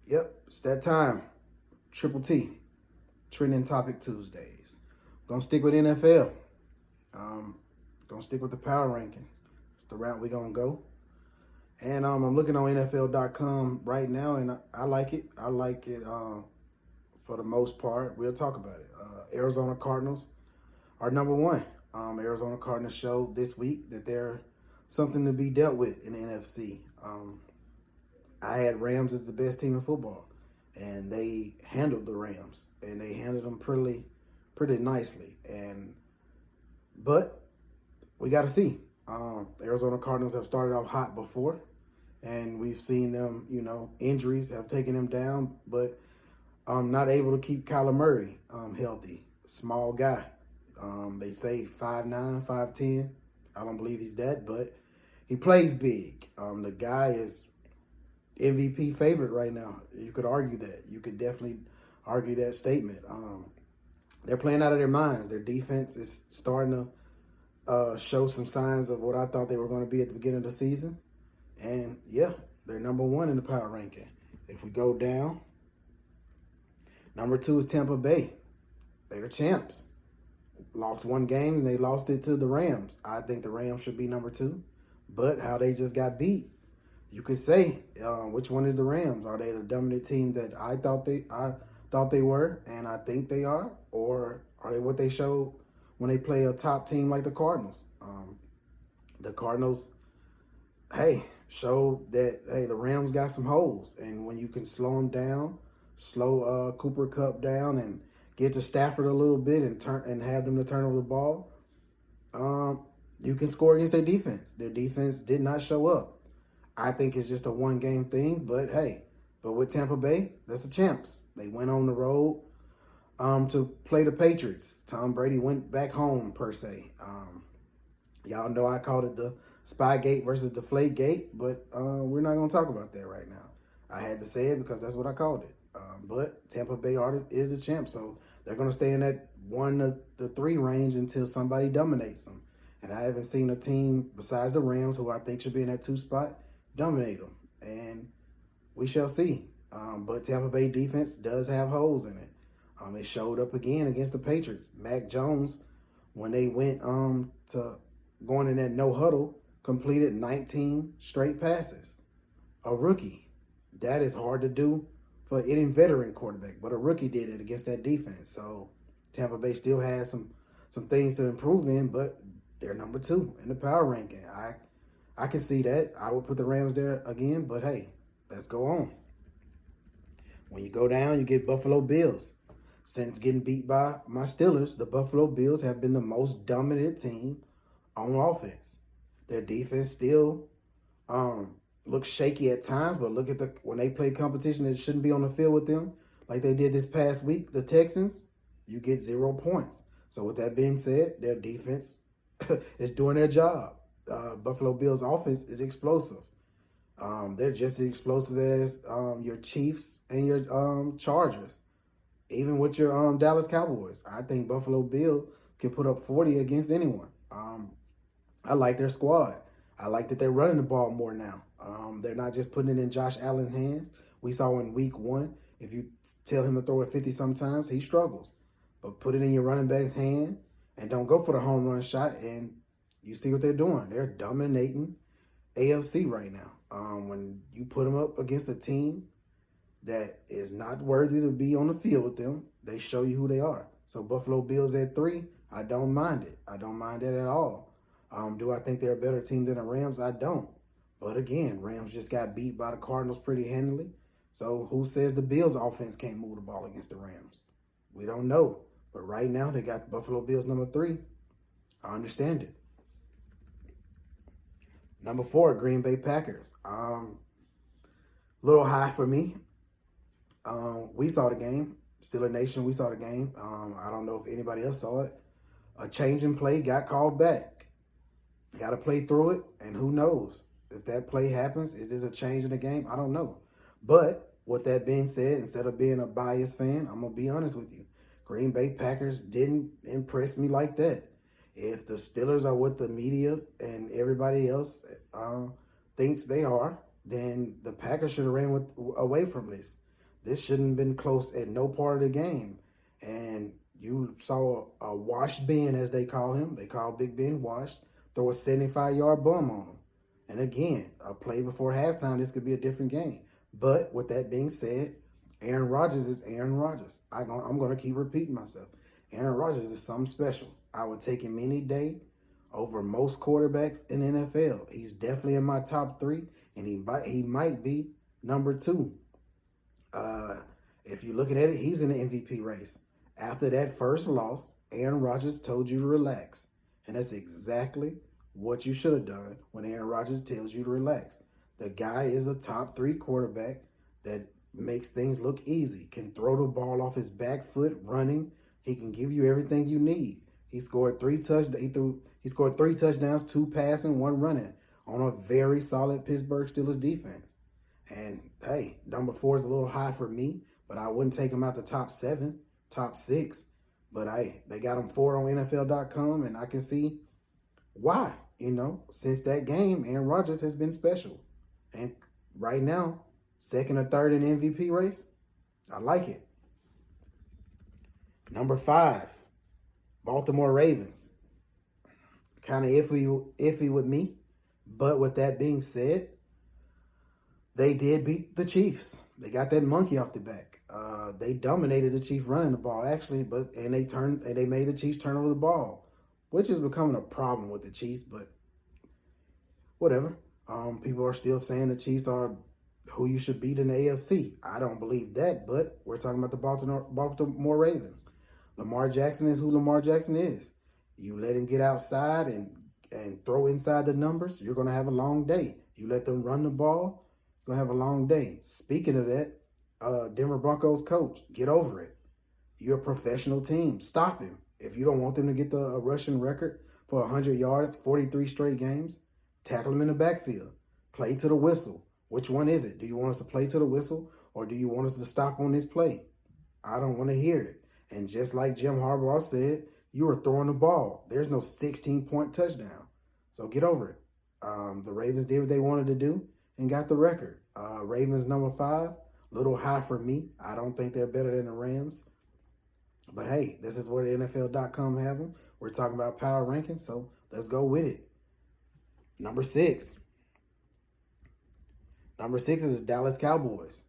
Yep, it's that time. Triple T, Trending Topic Tuesdays. Gonna stick with NFL. Um, gonna stick with the power rankings. It's the route we gonna go. And I'm looking on NFL.com right now, and I like it. I like it for the most part. We'll talk about it. Arizona Cardinals are number one. Arizona Cardinals showed this week that they're something to be dealt with in the NFC. I had Rams as the best team in football, and they handled the Rams, and they handled them pretty nicely. But we got to see. Arizona Cardinals have started off hot before, and we've seen them. Injuries have taken them down, but not able to keep Kyler Murray healthy. Small guy. They say 5'9", 5'10". I don't believe he's that, but he plays big. The guy is MVP favorite right now. You could argue that. You could definitely argue that statement. They're playing out of their minds. Their defense is starting to show some signs of what I thought they were going to be at the beginning of the season. And yeah, they're number one in the power ranking. If we go down, number two is Tampa Bay. They're the champs. Lost one game and they lost it to the Rams. I think the Rams should be number two, but how they just got beat. You could say which one is the Rams? Are they the dominant team that I thought they were, and I think they are, or are they what they showed when they play a top team like the Cardinals? The Cardinals, showed that the Rams got some holes, and when you can slow them down, slow Cooper Kupp down, and get to Stafford a little bit and have them to turn over the ball, you can score against their defense. Their defense did not show up. I think it's just a one-game thing, but with Tampa Bay, that's the champs. They went on the road to play the Patriots. Tom Brady went back home, per se. Y'all know I called it the Spygate versus Deflategate, but we're not going to talk about that right now. I had to say it because that's what I called it. But Tampa Bay is the champ, so they're going to stay in that 1 to 3 range until somebody dominates them. And I haven't seen a team besides the Rams, who I think should be in that 2 spot, dominate them. And we shall see. But Tampa Bay defense does have holes in it. It showed up again against the Patriots. Mac Jones, when they went to going in that no huddle, completed 19 straight passes. A rookie. That is hard to do for any veteran quarterback, but a rookie did it against that defense. So Tampa Bay still has some things to improve in, but they're number 2 in the power ranking. I can see that. I would put the Rams there again, but hey, let's go on. When you go down, you get Buffalo Bills. Since getting beat by my Steelers, the Buffalo Bills have been the most dominant team on offense. Their defense still looks shaky at times, but look at when they play competition that shouldn't be on the field with them, like they did this past week, the Texans, you get 0 points. So with that being said, their defense is doing their job. Buffalo Bills offense is explosive. They're just as explosive as your Chiefs and your Chargers. Even with your Dallas Cowboys, I think Buffalo Bill can put up 40 against anyone. I like their squad. I like that they're running the ball more now. They're not just putting it in Josh Allen's hands. We saw in week 1, if you tell him to throw it 50 sometimes, he struggles. But put it in your running back's hand and don't go for the home run shot, and you see what they're doing. They're dominating AFC right now. When you put them up against a team that is not worthy to be on the field with them, they show you who they are. So Buffalo Bills at 3, I don't mind it. I don't mind it at all. Do I think they're a better team than the Rams? I don't. But again, Rams just got beat by the Cardinals pretty handily. So who says the Bills offense can't move the ball against the Rams? We don't know. But right now, they got Buffalo Bills number 3. I understand it. Number 4, Green Bay Packers. Little high for me. We saw the game. Steeler Nation, we saw the game. I don't know if anybody else saw it. A change in play got called back. Got to play through it, and who knows? If that play happens, is this a change in the game? I don't know. But with that being said, instead of being a biased fan, I'm going to be honest with you. Green Bay Packers didn't impress me like that. If the Steelers are what the media and everybody else thinks they are, then the Packers should have ran away from this. This shouldn't have been close at no part of the game. And you saw a washed Ben, as they call him. They call Big Ben washed. Throw a 75-yard bum on him. And again, a play before halftime, this could be a different game. But with that being said, Aaron Rodgers is Aaron Rodgers. I'm going to keep repeating myself. Aaron Rodgers is something special. I would take him any day over most quarterbacks in the NFL. He's definitely in my top 3, and he might be number 2. If you're looking at it, he's in the MVP race. After that first loss, Aaron Rodgers told you to relax. And that's exactly what you should have done when Aaron Rodgers tells you to relax. The guy is a top 3 quarterback that makes things look easy, can throw the ball off his back foot running. He can give you everything you need. He scored 3 touchdowns. He scored 3 touchdowns, 2 passing, 1 running on a very solid Pittsburgh Steelers defense. And hey, number 4 is a little high for me, but I wouldn't take him out the top 7, top 6. But hey, they got him 4 on NFL.com, and I can see why. Since that game, Aaron Rodgers has been special. And right now, 2nd or 3rd in the MVP race. I like it. Number 5, Baltimore Ravens. Kind of iffy with me. But with that being said, they did beat the Chiefs. They got that monkey off the back. They dominated the Chiefs running the ball, actually, and they made the Chiefs turn over the ball, which is becoming a problem with the Chiefs, but whatever. People are still saying the Chiefs are who you should beat in the AFC. I don't believe that, but we're talking about the Baltimore Ravens. Lamar Jackson is who Lamar Jackson is. You let him get outside and throw inside the numbers, you're going to have a long day. You let them run the ball, you're going to have a long day. Speaking of that, Denver Broncos coach, get over it. You're a professional team. Stop him. If you don't want them to get the rushing record for 100 yards, 43 straight games, tackle them in the backfield. Play to the whistle. Which one is it? Do you want us to play to the whistle, or do you want us to stop on this play? I don't want to hear it. And just like Jim Harbaugh said, you were throwing the ball. There's no 16-point touchdown. So get over it. The Ravens did what they wanted to do and got the record. Ravens number 5, a little high for me. I don't think they're better than the Rams. But hey, this is where the NFL.com have them. We're talking about power rankings, so let's go with it. Number 6. Number 6 is the Dallas Cowboys.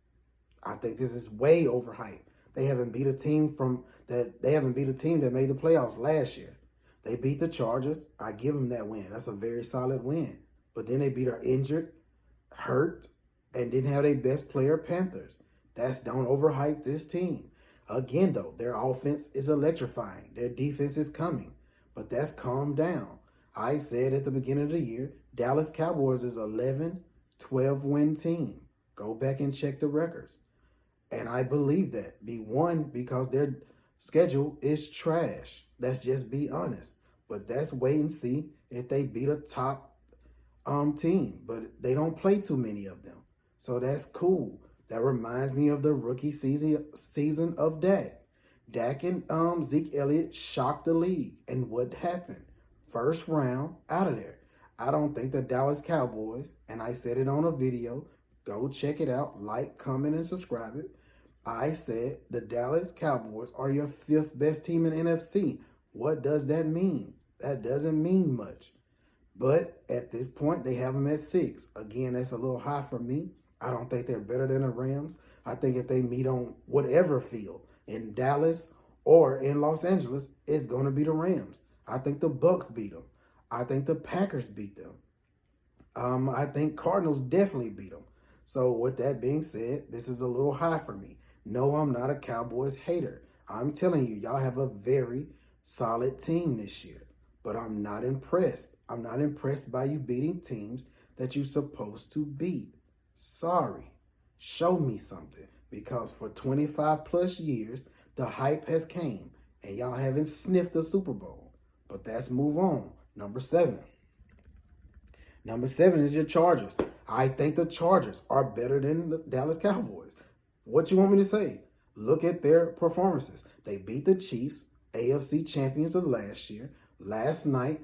I think this is way overhyped. They haven't beat a team that made the playoffs last year. They beat the Chargers. I give them that win. That's a very solid win. But then they beat our injured, hurt, and didn't have their best player, Panthers. Don't overhype this team. Again, though, their offense is electrifying. Their defense is coming. But that's calmed down. I said at the beginning of the year, Dallas Cowboys is 11-12-win team. Go back and check the records. And I believe that. Because their schedule is trash. Let's just be honest. But that's wait and see if they beat a top team. But they don't play too many of them. So that's cool. That reminds me of the rookie season of Dak. Dak and Zeke Elliott shocked the league. And what happened? First round, out of there. I don't think the Dallas Cowboys, and I said it on a video, go check it out, like, comment, and subscribe it. I said the Dallas Cowboys are your 5th best team in NFC. What does that mean? That doesn't mean much. But at this point, they have them at 6. Again, that's a little high for me. I don't think they're better than the Rams. I think if they meet on whatever field, in Dallas or in Los Angeles, it's going to be the Rams. I think the Bucs beat them. I think the Packers beat them. I think Cardinals definitely beat them. So with that being said, this is a little high for me. No, I'm not a Cowboys hater. I'm telling you, y'all have a very solid team this year. But I'm not impressed. I'm not impressed by you beating teams that you're supposed to beat. Sorry. Show me something. Because for 25 plus years, the hype has came. And y'all haven't sniffed the Super Bowl. But let's move on. Number 7. Number 7 is your Chargers. I think the Chargers are better than the Dallas Cowboys. What you want me to say? Look at their performances. They beat the Chiefs, AFC champions of last year. Last night,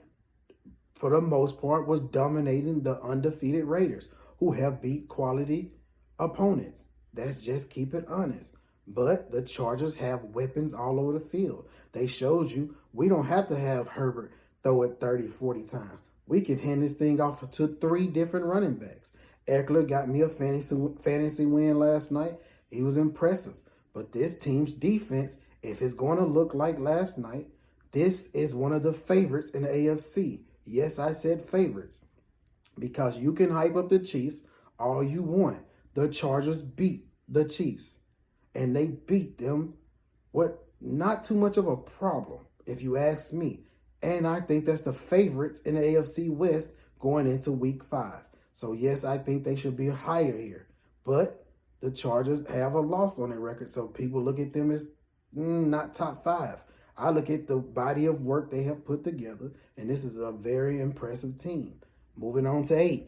for the most part, was dominating the undefeated Raiders, who have beat quality opponents. That's just keep it honest. But the Chargers have weapons all over the field. They showed you we don't have to have Herbert throw it 30, 40 times. We can hand this thing off to 3 different running backs. Eckler got me a fantasy win last night. He was impressive. But this team's defense, if it's going to look like last night, this is one of the favorites in the AFC. Yes, I said favorites because you can hype up the Chiefs all you want. The Chargers beat the Chiefs, and they beat them not too much of a problem, if you ask me. And I think that's the favorites in the AFC West going into week 5. So, yes, I think they should be higher here. But the Chargers have a loss on their record, so people look at them as not top 5. I look at the body of work they have put together, and this is a very impressive team. Moving on to 8.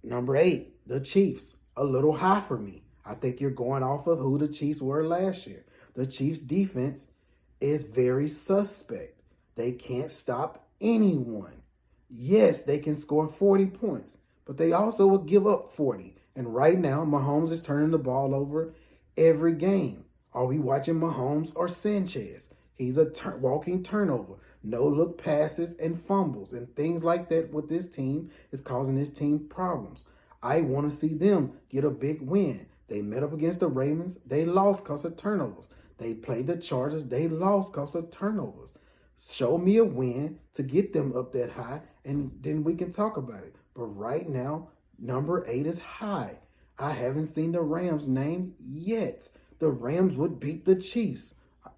Number 8, the Chiefs. A little high for me. I think you're going off of who the Chiefs were last year. The Chiefs' defense is very suspect. They can't stop anyone. Yes, they can score 40 points, but they also will give up 40. And right now, Mahomes is turning the ball over every game. Are we watching Mahomes or Sanchez? He's a walking turnover. No-look passes and fumbles and things like that with this team is causing this team problems. I want to see them get a big win. They met up against the Ravens. They lost because of turnovers. They played the Chargers. They lost because of turnovers. Show me a win to get them up that high, and then we can talk about it. But right now, number 8 is high. I haven't seen the Rams named yet. The Rams would beat the Chiefs.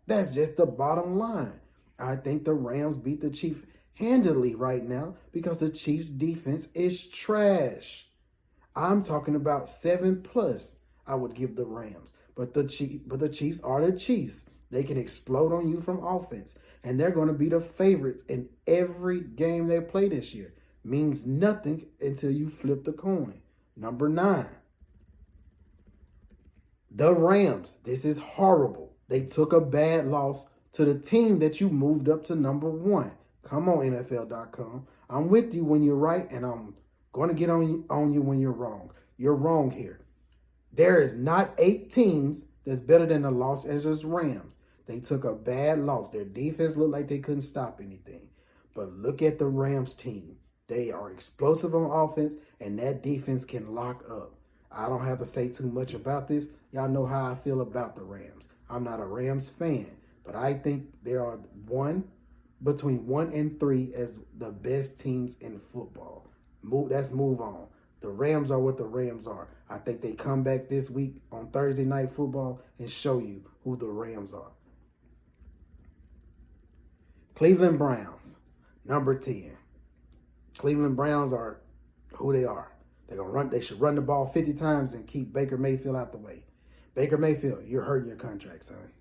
That's just the bottom line. I think the Rams beat the Chiefs handily right now because the Chiefs' defense is trash. I'm talking about 7+. I would give the Rams, but the Chiefs are the Chiefs. They can explode on you from offense, and they're going to be the favorites in every game they play this year. Means nothing until you flip the coin. Number 9, the Rams. This is horrible. They took a bad loss to the team that you moved up to number 1. Come on, NFL.com. I'm with you when you're right, and I'm going to get on you when you're wrong. You're wrong here. There is not 8 teams that's better than the Los Angeles Rams. They took a bad loss. Their defense looked like they couldn't stop anything. But look at the Rams team. They are explosive on offense, and that defense can lock up. I don't have to say too much about this. Y'all know how I feel about the Rams. I'm not a Rams fan, but I think there are between 1 and 3 as the best teams in football. Let's move on. The Rams are what the Rams are. I think they come back this week on Thursday Night Football and show you who the Rams are. Cleveland Browns, number 10. Cleveland Browns are who they are. They should run the ball 50 times and keep Baker Mayfield out the way. Baker Mayfield, you're hurting your contract, son.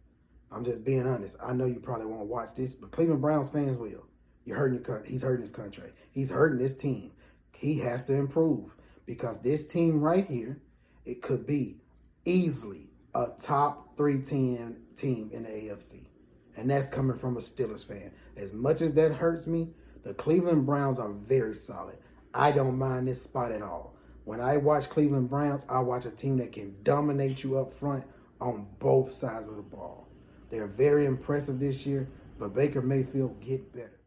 I'm just being honest. I know you probably won't watch this, but Cleveland Browns fans will. He's hurting his contract. He's hurting this team. He has to improve because this team right here, it could be easily a top 3 team in the AFC. And that's coming from a Steelers fan. As much as that hurts me, the Cleveland Browns are very solid. I don't mind this spot at all. When I watch Cleveland Browns, I watch a team that can dominate you up front on both sides of the ball. They're very impressive this year, but Baker Mayfield get better.